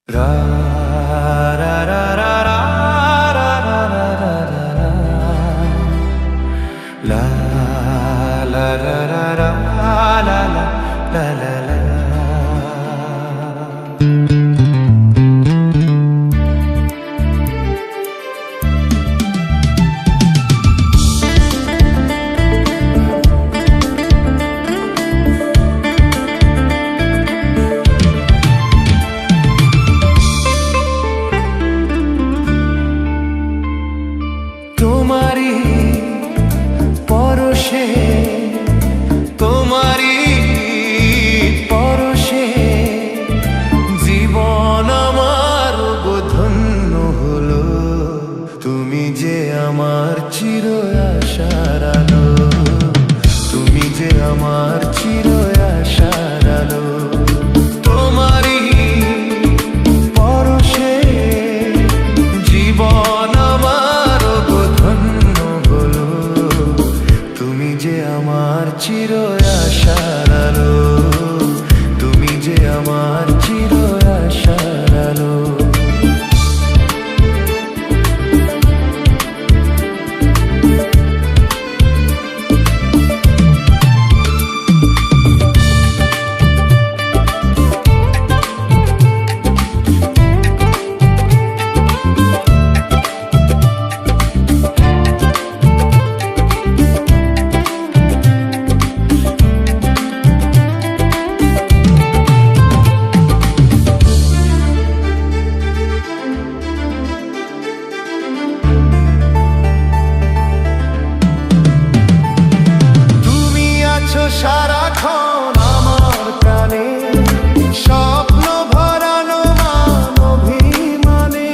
রা রা রা রা রা রা রা রা রা রা লা লা রা রা রা লা লা লা লা লা। তোমারি পরশে তোমারি পরশে জীবন আমার ধন্য হলো। তুমি যে আমার চির আশার আলো, তুমি যে আমার চির আশার আলো। তোমারি পরশে জীবন আমার ধন্য হলো। তুমি যে আমার চির আশার আলো, তুমি যে আমার চির আশার আলো। সারাক্ষণ আমার প্রাণে স্বপ্ন ভরানো মান অভিমানে।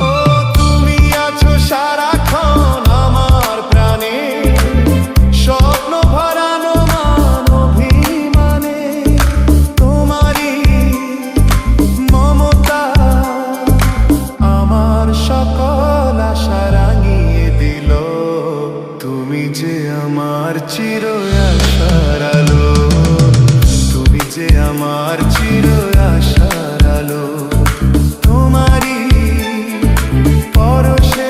ও তুমি আছো সারাক্ষণ আমার প্রাণে স্বপ্ন ভরানো মান অভিমানে। তোমারই মমতা আমার সকল আশা রাঙিয়ে দিল। তুমি যে আমার চির আশার আলো, তুমি যে আমার চির আশার আলো। তোমারই পরশে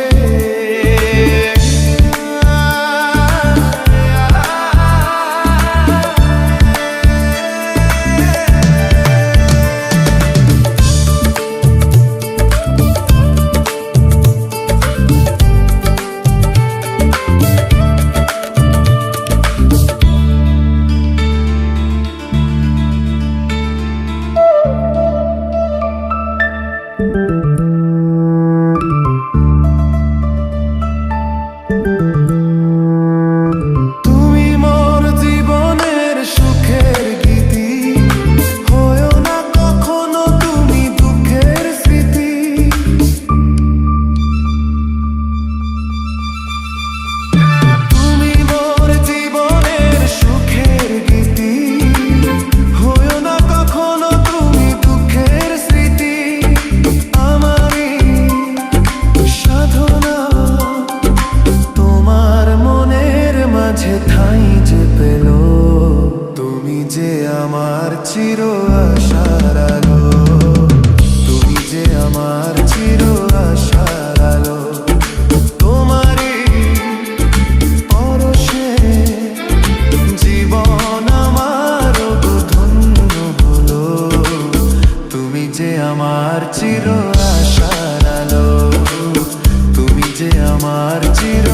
ঠাঁই যে পেল। তুমি যে আমার চির আশার আলো, তুমি যে আমার চির আশার আলো। তোমারই পরশে জীবন আমার ধন্য হলো। তুমি যে আমার চির আশার আলো, তুমি যে আমার চির